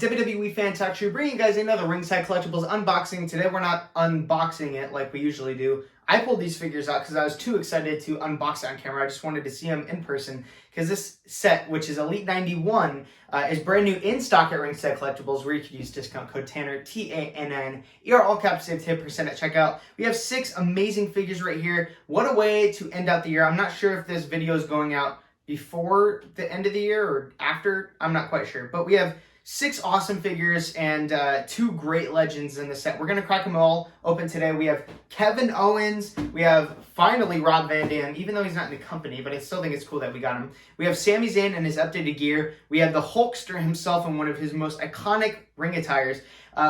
WWE fan talk show, bringing you guys another Ringside Collectibles unboxing. Today we're not unboxing it like we usually do. I pulled these figures out because I was too excited to unbox it on camera. I just wanted to see them in person because this set, which is Elite 91, is brand new in stock at Ringside Collectibles, where you can use discount code TANNER, TANNER, all caps, save 10% at checkout. We have 6 amazing figures right here. What a way to end out the year. I'm not sure if this video is going out before the end of the year or after. I'm not quite sure, but we have 6 awesome figures and 2 great legends in the set. We're going to crack them all open today. We have Kevin Owens. We have, finally, Rob Van Dam, even though he's not in the company, but I still think it's cool that we got him. We have Sami Zayn in his updated gear. We have the Hulkster himself in one of his most iconic ring attires.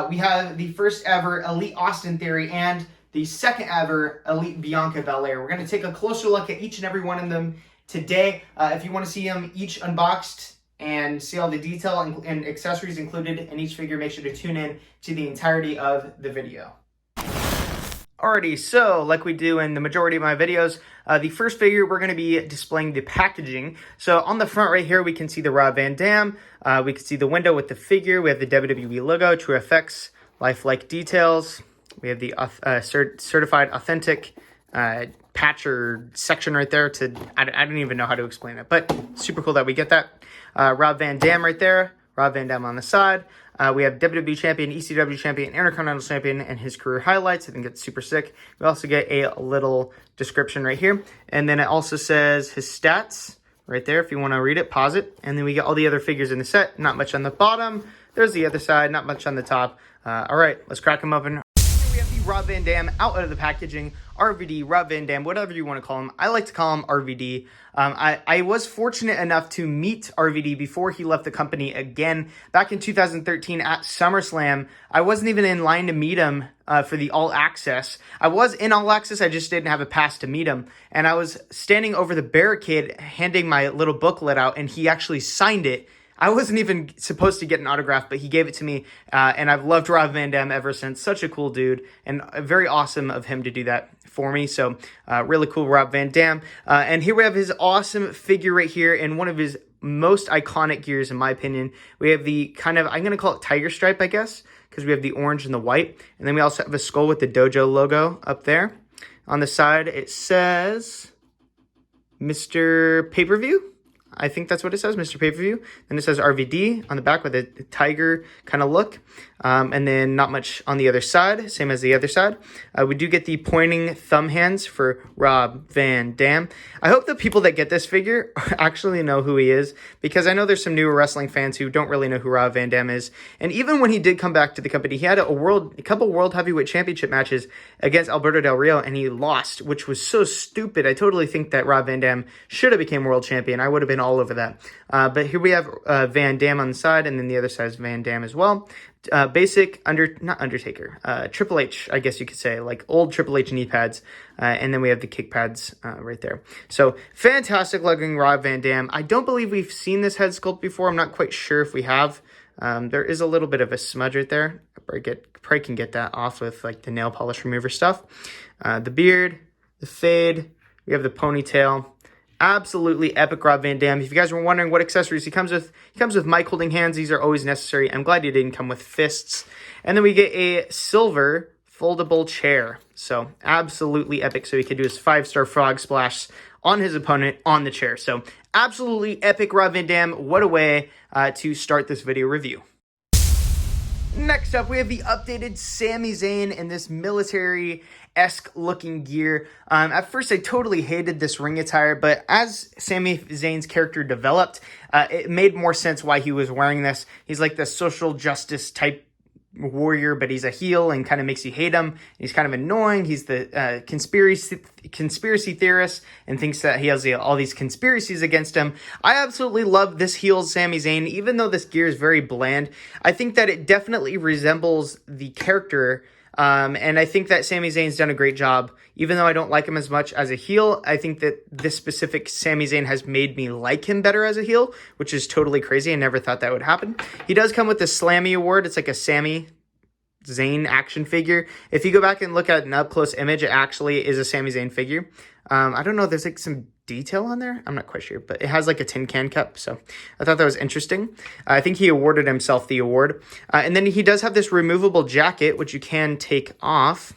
We have the first ever Elite Austin Theory and the second ever Elite Bianca Bel Air. We're going to take a closer look at each and every one of them today. If you want to see them each unboxed and see all the detail and accessories included in each figure, make sure to tune in to the entirety of the video. Alrighty, so like we do in the majority of my videos, the first figure, we're going to be displaying the packaging. So on the front right here, we can see the Rob Van Dam. We can see the window with the figure. We have the WWE logo, True FX, lifelike details. We have the certified authentic patch or section right there. I don't even know how to explain it, but super cool that we get that. Rob Van Dam right there. Rob Van Dam on the side. We have WWE Champion, ECW Champion, Intercontinental Champion, and his career highlights. I think it's super sick. We also get a little description right here. And then it also says his stats right there. If you want to read it, pause it. And then we get all the other figures in the set. Not much on the bottom. There's the other side. Not much on the top. All right, let's crack them open. We have the Rob Van Dam out of the packaging. RVD, Rob Van Dam, whatever you want to call him. I like to call him RVD. I was fortunate enough to meet RVD before he left the company again back in 2013 at SummerSlam. I wasn't even in line to meet him for the All Access. I was in All Access, I just didn't have a pass to meet him. And I was standing over the barricade handing my little booklet out, and he actually signed it. I wasn't even supposed to get an autograph, but he gave it to me, and I've loved Rob Van Dam ever since. Such a cool dude, and very awesome of him to do that for me. So really cool, Rob Van Dam. And here we have his awesome figure right here in one of his most iconic gears, in my opinion. We have the kind of, I'm going to call it tiger stripe, I guess, because we have the orange and the white. And then we also have a skull with the dojo logo up there. On the side, it says Mr. Pay-Per-View. I think that's what it says, Mr. Pay-Per-View. Then it says RVD on the back with a tiger kind of look. And then not much on the other side, same as the other side. We do get the pointing thumb hands for Rob Van Dam. I hope the people that get this figure actually know who he is, because I know there's some newer wrestling fans who don't really know who Rob Van Dam is. And even when he did come back to the company, he had a couple World Heavyweight Championship matches against Alberto Del Rio, and he lost, which was so stupid. I totally think that Rob Van Dam should have became world champion. I would have been all over that. But here we have Van Dam on the side, and then the other side is Van Dam as well. Basic, not Undertaker, Triple H, I guess you could say, like old Triple H knee pads. And then we have the kick pads right there. So fantastic looking Rob Van Dam. I don't believe we've seen this head sculpt before. I'm not quite sure if we have. There is a little bit of a smudge right there. I probably can get that off with like the nail polish remover stuff. The beard, the fade, we have the ponytail. Absolutely epic Rob Van Dam. If you guys were wondering what accessories he comes with mic holding hands. These are always necessary. I'm glad he didn't come with fists. And then we get a silver foldable chair. So absolutely epic. So he could do his 5-star frog splash on his opponent on the chair. So absolutely epic Rob Van Dam. What a way to start this video review. Next up, we have the updated Sami Zayn in this military-esque looking gear. At first, I totally hated this ring attire, but as Sami Zayn's character developed, it made more sense why he was wearing this. He's like the social justice type warrior, but he's a heel and kind of makes you hate him. He's kind of annoying. He's the conspiracy theorist and thinks that he has all these conspiracies against him. I absolutely love this heel Sami Zayn, even though this gear is very bland. I think that it definitely resembles the character, and I think that Sami Zayn's done a great job. Even though I don't like him as much as a heel, I think that this specific Sami Zayn has made me like him better as a heel, which is totally crazy. I never thought that would happen. He does come with the Slammy Award. It's like a Sami Zayn action figure. If you go back and look at an up-close image, it actually is a Sami Zayn figure. I don't know, there's like some detail on there. I'm not quite sure, but it has like a tin can cup. So I thought that was interesting. I think he awarded himself the award. And then he does have this removable jacket, which you can take off.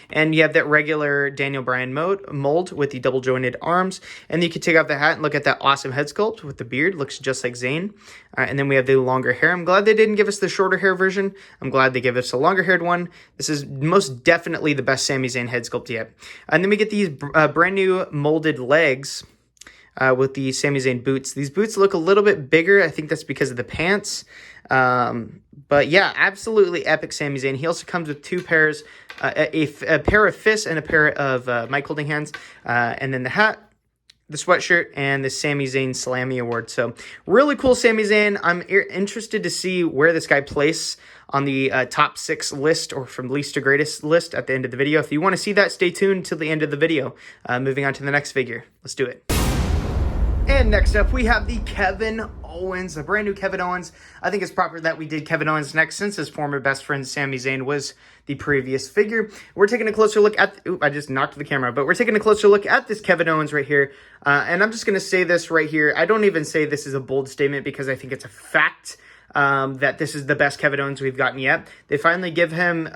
And you have that regular Daniel Bryan mold with the double jointed arms. And then you can take off the hat and look at that awesome head sculpt with the beard. Looks just like Zayn. And then we have the longer hair. I'm glad they didn't give us the shorter hair version. I'm glad they gave us a longer haired one. This is most definitely the best Sami Zayn head sculpt yet. And then we get these brand new molded legs with the Sami Zayn boots. These boots look a little bit bigger. I think that's because of the pants. But yeah, absolutely epic Sami Zayn. He also comes with two pairs, a pair of fists and a pair of mic holding hands, and then the hat, the sweatshirt, and the Sami Zayn Slammy Award. So really cool Sami Zayn. I'm interested to see where this guy plays on the top 6 list, or from least to greatest list at the end of the video. If you want to see that, stay tuned till the end of the video. Moving on to the next figure. Let's do it. And next up, we have the Kevin Owens, the brand new Kevin Owens. I think it's proper that we did Kevin Owens next, since his former best friend Sami Zayn was the previous figure. We're taking a closer look at... I just knocked the camera. But we're taking a closer look at this Kevin Owens right here. And I'm just going to say this right here. I don't even say this is a bold statement, because I think it's a fact. That this is the best Kevin Owens we've gotten yet. They finally give him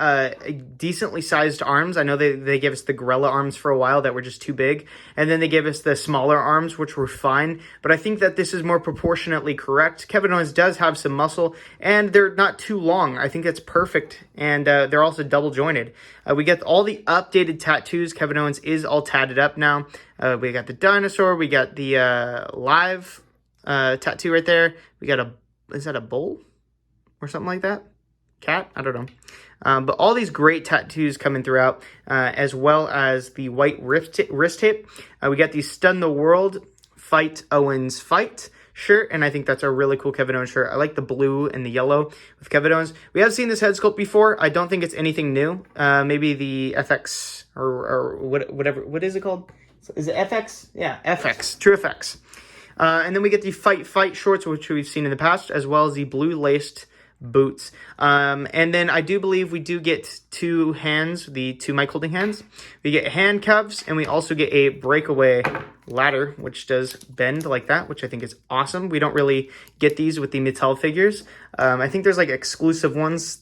decently sized arms. I know they gave us the gorilla arms for a while that were just too big, and then they gave us the smaller arms, which were fine, but I think that this is more proportionately correct. Kevin Owens does have some muscle, and they're not too long. I think that's perfect, and they're also double jointed. We get all the updated tattoos. Kevin Owens is all tatted up now. We got the dinosaur, we got the live tattoo right there. We got is that a bull or something like that? Cat? I don't know. But all these great tattoos coming throughout, as well as the white wrist tape. We got the Stun the World Fight Owens Fight shirt, and I think that's a really cool Kevin Owens shirt. I like the blue and the yellow with Kevin Owens. We have seen this head sculpt before. I don't think it's anything new. Maybe the FX or whatever. What is it called? Is it FX? Yeah, FX. True FX. And then we get the Fight shorts, which we've seen in the past, as well as the blue laced boots. And then I do believe we do get two hands, the two mic holding hands. We get handcuffs, and we also get a breakaway ladder, which does bend like that, which I think is awesome. We don't really get these with the Mattel figures. I think there's like exclusive ones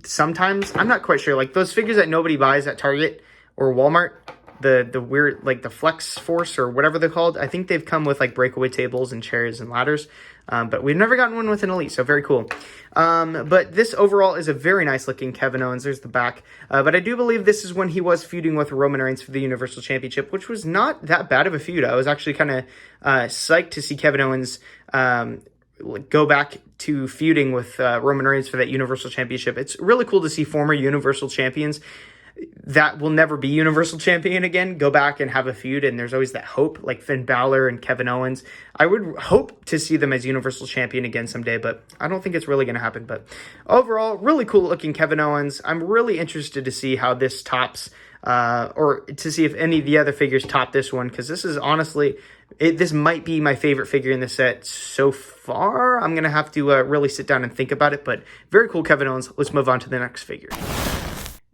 sometimes. I'm not quite sure. Like those figures that nobody buys at Target or Walmart, the weird, like the Flex Force or whatever they're called. I think they've come with like breakaway tables and chairs and ladders. But we've never gotten one with an Elite, so very cool. But this overall is a very nice looking Kevin Owens. There's the back. But I do believe this is when he was feuding with Roman Reigns for the Universal Championship, which was not that bad of a feud. I was actually kind of psyched to see Kevin Owens go back to feuding with Roman Reigns for that Universal Championship. It's really cool to see former Universal Champions that will never be Universal Champion again go back and have a feud, and there's always that hope, like Finn Balor and Kevin Owens. I would hope to see them as Universal Champion again someday, but I don't think it's really going to happen. But overall, really cool looking Kevin Owens. I'm really interested to see how this tops, or to see if any of the other figures top this one, because this is honestly, this might be my favorite figure in the set so far. I'm going to have to really sit down and think about it, but very cool Kevin Owens. Let's move on to the next figure.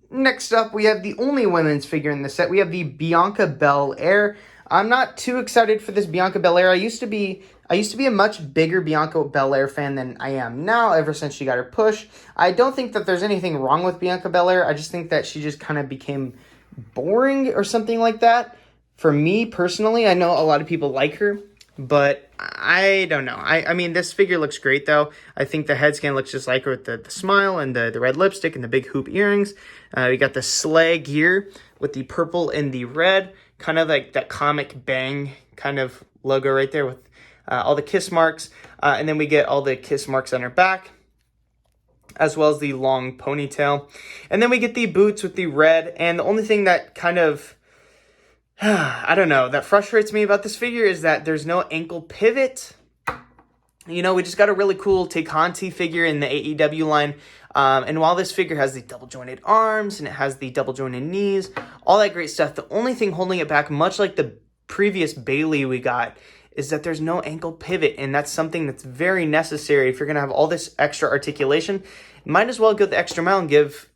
Next up, we have the only women's figure in the set. We have the Bianca Bel Air. I'm not too excited for this Bianca Bel Air. I used to be a much bigger Bianca Bel Air fan than I am now, ever since she got her push. I don't think that there's anything wrong with Bianca Bel Air. I just think that she just kind of became boring or something like that. For me, personally, I know a lot of people like her, but I don't know. I mean, this figure looks great, though. I think the head scan looks just like her with the smile and the red lipstick and the big hoop earrings. We got the sleigh gear with the purple and the red, kind of like that comic Bang kind of logo right there with all the kiss marks. And then we get all the kiss marks on her back, as well as the long ponytail. And then we get the boots with the red. And the only thing that kind of, I don't know, that frustrates me about this figure is that there's no ankle pivot. You know, we just got a really cool Tekanti figure in the AEW line. And while this figure has the double jointed arms and it has the double jointed knees, all that great stuff, the only thing holding it back, much like the previous Bayley we got, is that there's no ankle pivot. And that's something that's very necessary if you're going to have all this extra articulation. Might as well go the extra mile and give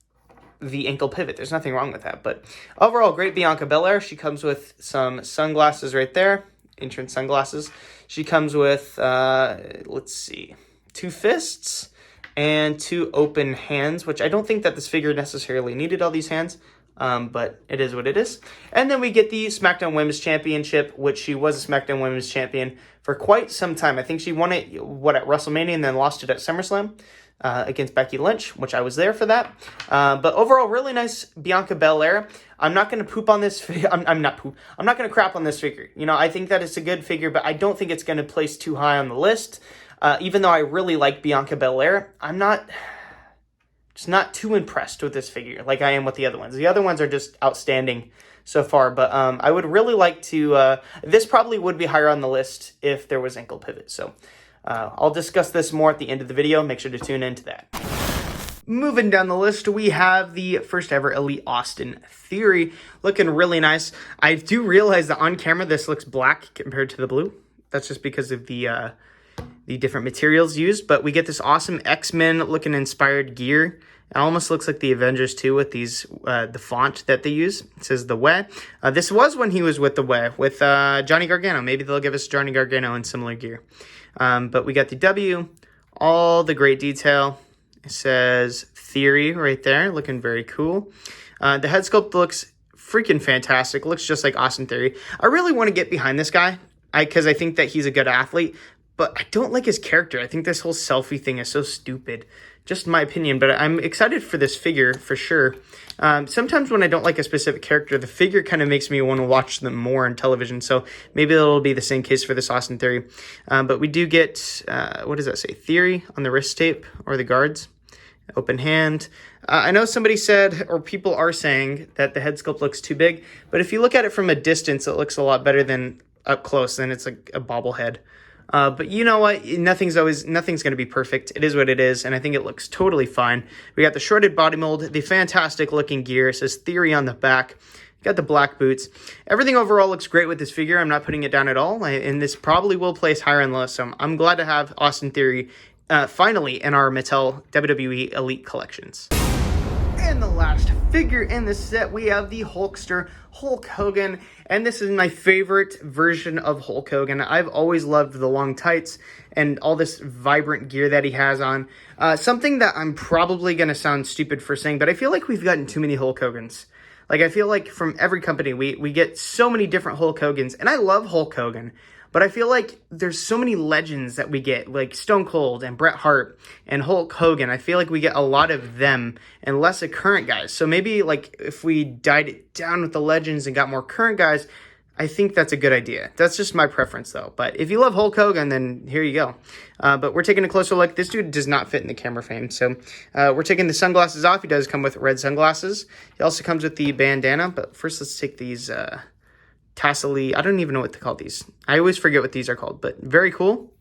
the ankle pivot. There's nothing wrong with that. But overall, great Bianca Bel Air. She comes with some sunglasses right there, entrance sunglasses. She comes with, let's see, 2 fists and 2 open hands, which I don't think that this figure necessarily needed all these hands. But it is what it is. And then we get the Smackdown Women's Championship, which she was a Smackdown Women's Champion for quite some time. I think she won it, at WrestleMania, and then lost it at SummerSlam against Becky Lynch, which I was there for that. But overall, really nice Bianca Bel Air. I'm not going to poop on this figure. I'm not going to crap on this figure. You know, I think that it's a good figure, but I don't think it's going to place too high on the list. Even though I really like Bianca Bel Air, I'm not too impressed with this figure like I am with the other ones. The other ones are just outstanding so far, but I would really like to, this probably would be higher on the list if there was ankle pivot. So I'll discuss this more at the end of the video. Make sure to tune into that. Moving down the list, we have the first ever Elite Austin Theory, looking really nice. I do realize that on camera this looks black compared to the blue. That's just because of the different materials used, but we get this awesome X-Men looking inspired gear. It almost looks like the Avengers too, with these the font that they use. It says the Way. This was when he was with the Way, with Johnny Gargano. Maybe they'll give us Johnny Gargano in similar gear. But we got the W, all the great detail. It says Theory right there, looking very cool. The head sculpt looks freaking fantastic. Looks just like Austin Theory. I really want to get behind this guy because I think that he's a good athlete. But I don't like his character. I think this whole selfie thing is so stupid. Just my opinion. But I'm excited for this figure for sure. Sometimes when I don't like a specific character, the figure kind of makes me want to watch them more on television. So maybe it'll be the same case for this Austin Theory. But we do get, what does that say? Theory on the wrist tape or the guards. Open hand. I know somebody said, or people are saying, that the head sculpt looks too big. But if you look at it from a distance, it looks a lot better than up close. Then it's like a bobblehead. But you know what? Nothing's going to be perfect. It is what it is, and I think it looks totally fine. We got the shredded body mold, the fantastic looking gear. It says Theory on the back. Got the black boots. Everything overall looks great with this figure. I'm not putting it down at all, and this probably will place higher on the list. So I'm glad to have Austin Theory finally in our Mattel WWE Elite collections. And the last figure in this set, we have the Hulkster, Hulk Hogan, and this is my favorite version of Hulk Hogan. I've always loved the long tights and all this vibrant gear that he has on. Something that I'm probably going to sound stupid for saying, but I feel like we've gotten too many Hulk Hogans. Like, I feel like from every company, we get so many different Hulk Hogans, and I love Hulk Hogan. But I feel like there's so many legends that we get, like Stone Cold and Bret Hart and Hulk Hogan. I feel like we get a lot of them and less of current guys. So maybe like if we died it down with the legends and got more current guys, I think that's a good idea. That's just my preference though. But if you love Hulk Hogan, then here you go. But we're taking a closer look. This dude does not fit in the camera frame. So we're taking the sunglasses off. He does come with red sunglasses. He also comes with the bandana. But first let's take these... tassely, I don't even know what to call these. I always forget what these are called, but very cool.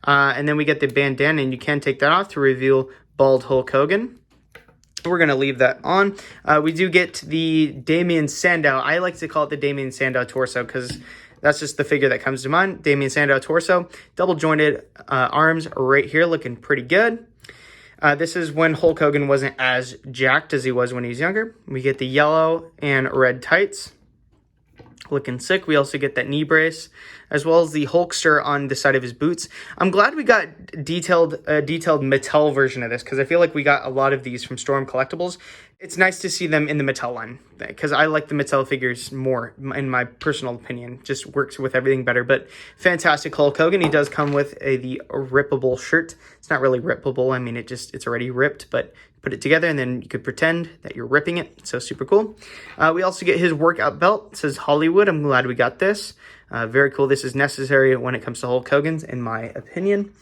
And then we get the bandana, and you can take that off to reveal bald Hulk Hogan. We're going to leave that on. We do get the Damien Sandow. I like to call it the Damien Sandow torso because that's just the figure that comes to mind. Damien Sandow torso. Double jointed arms right here, looking pretty good. This is when Hulk Hogan wasn't as jacked as he was when he was younger. We get the yellow and red tights. Looking sick. We also get that knee brace, as well as the Hulkster on the side of his boots. I'm glad we got detailed Mattel version of this, because I feel like we got a lot of these from Storm Collectibles. It's nice to see them in the Mattel line, because I like the Mattel figures more, in my personal opinion. Just works with everything better. But fantastic Hulk Hogan. He does come with the rippable shirt. It's not really rippable. I mean, it's already ripped, but put it together and then you could pretend that you're ripping it. So super cool. We also get his workout belt. It says Hollywood. I'm glad we got this. Very cool. This is necessary when it comes to Hulk Hogan's, in my opinion.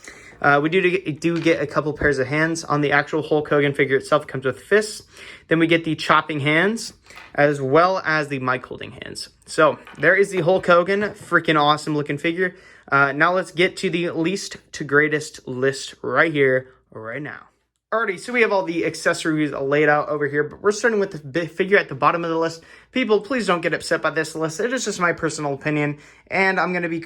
We do get a couple pairs of hands. On the actual Hulk Hogan figure itself, it comes with fists. Then we get the chopping hands, as well as the mic holding hands. So there is the Hulk Hogan. Freaking awesome looking figure. Now let's get to the least to greatest list right here, right now. Alrighty, so we have all the accessories laid out over here, but we're starting with the figure at the bottom of the list. people, please don't get upset by this list. It is just my personal opinion, and I'm going to be,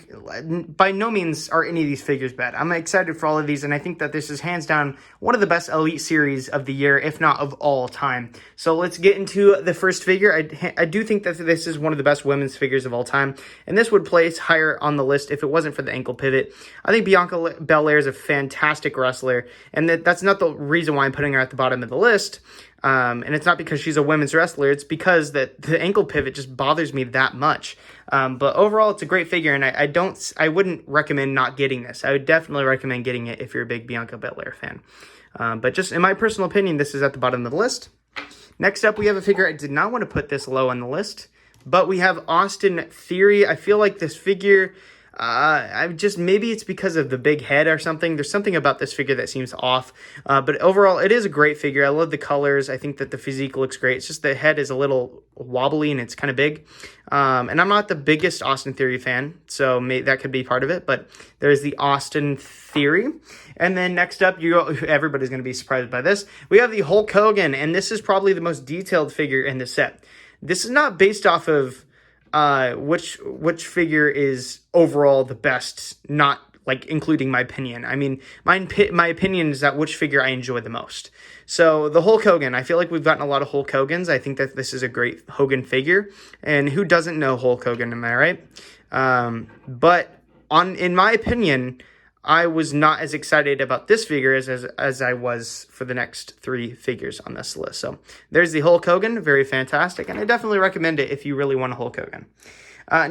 by no means are any of these figures bad. I'm excited for all of these, and I think that this is hands down one of the best Elite series of the year, if not of all time. So let's get into the first figure. I do think that this is one of the best women's figures of all time, and this would place higher on the list if it wasn't for the ankle pivot. I think Bianca Bel Air is a fantastic wrestler, and that's not the reason why I'm putting her at the bottom of the list. And it's not because she's a women's wrestler. It's because that the ankle pivot just bothers me that much. But overall, it's a great figure, and I wouldn't recommend not getting this. I would definitely recommend getting it if you're a big Bianca Bel Air fan. But just in my personal opinion, this is at the bottom of the list. Next up, we have a figure. I did not want to put this low on the list, but we have Austin Theory. I feel like this figure, maybe it's because of the big head or something. There's something about this figure that seems off. But overall, it is a great figure. I love the colors. I think that the physique looks great. It's just the head is a little wobbly and it's kind of big. And I'm not the biggest Austin Theory fan, so that could be part of it. But there's the Austin Theory. And then next up, everybody's going to be surprised by this. We have the Hulk Hogan, and this is probably the most detailed figure in the set. This is not based off of which figure is overall the best, not like including my opinion. I mean, my opinion is that which figure I enjoy the most. So the Hulk Hogan, I feel like we've gotten a lot of Hulk Hogans. I think that this is a great Hogan figure, and who doesn't know Hulk Hogan? Am I right? But in my opinion, I was not as excited about this figure as I was for the next three figures on this list. So there's the Hulk Hogan, very fantastic, and I definitely recommend it if you really want a Hulk Hogan.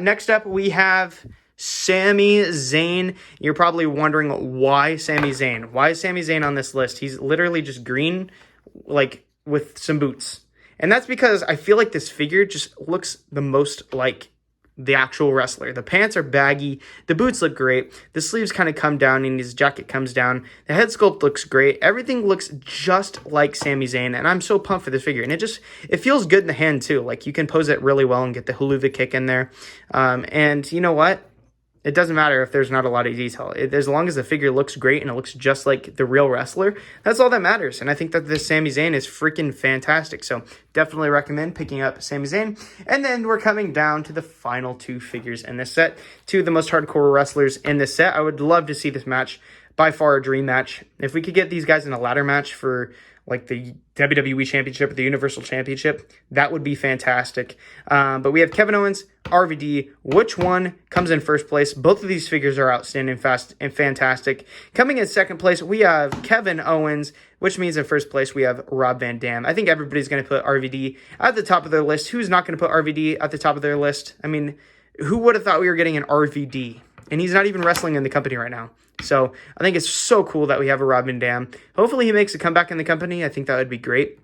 Next up, we have Sami Zayn. You're probably wondering why Sami Zayn. Why is Sami Zayn on this list? He's literally just green, like with some boots. And that's because I feel like this figure just looks the most like the actual wrestler. The pants are baggy. The boots look great. The sleeves kind of come down and his jacket comes down. The head sculpt looks great. Everything looks just like Sami Zayn, and I'm so pumped for this figure. And it feels good in the hand too. Like you can pose it really well and get the haluva kick in there. And you know what? It doesn't matter if there's not a lot of detail. As long as the figure looks great and it looks just like the real wrestler, that's all that matters. And I think that this Sami Zayn is freaking fantastic. So definitely recommend picking up Sami Zayn. And then we're coming down to the final two figures in this set. Two of the most hardcore wrestlers in this set. I would love to see this match. By far a dream match. If we could get these guys in a ladder match for like the WWE Championship or the Universal Championship, that would be fantastic. But we have Kevin Owens, RVD. Which one comes in first place? Both of these figures are outstanding, fast, and fantastic. Coming in second place, we have Kevin Owens, which means in first place we have Rob Van Dam. I think everybody's going to put RVD at the top of their list. Who's not going to put RVD at the top of their list? I mean, who would have thought we were getting an RVD? And he's not even wrestling in the company right now. So I think it's so cool that we have a Rob Van Dam. Hopefully he makes a comeback in the company. I think that would be great.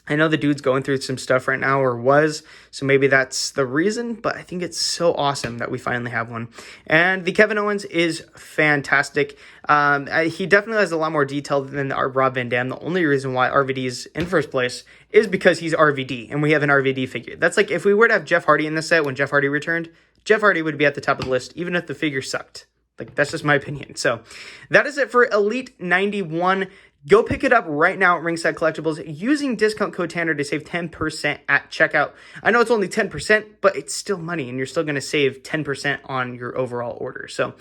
I know the dude's going through some stuff right now, or was, so maybe that's the reason, but I think it's so awesome that we finally have one. And the Kevin Owens is fantastic. He definitely has a lot more detail than our Rob Van Dam. The only reason why RVD is in first place is because he's RVD, and we have an RVD figure. That's like if we were to have Jeff Hardy in the set when Jeff Hardy returned, Jeff Hardy would be at the top of the list, even if the figure sucked. Like, that's just my opinion. So that is it for Elite 91. Go pick it up right now at Ringside Collectibles using discount code Tanner to save 10% at checkout. I know it's only 10%, but it's still money, and you're still going to save 10% on your overall order. So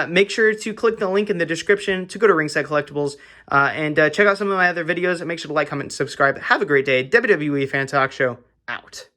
make sure to click the link in the description to go to Ringside Collectibles and check out some of my other videos. And make sure to like, comment, and subscribe. Have a great day. WWE Fan Talk Show out.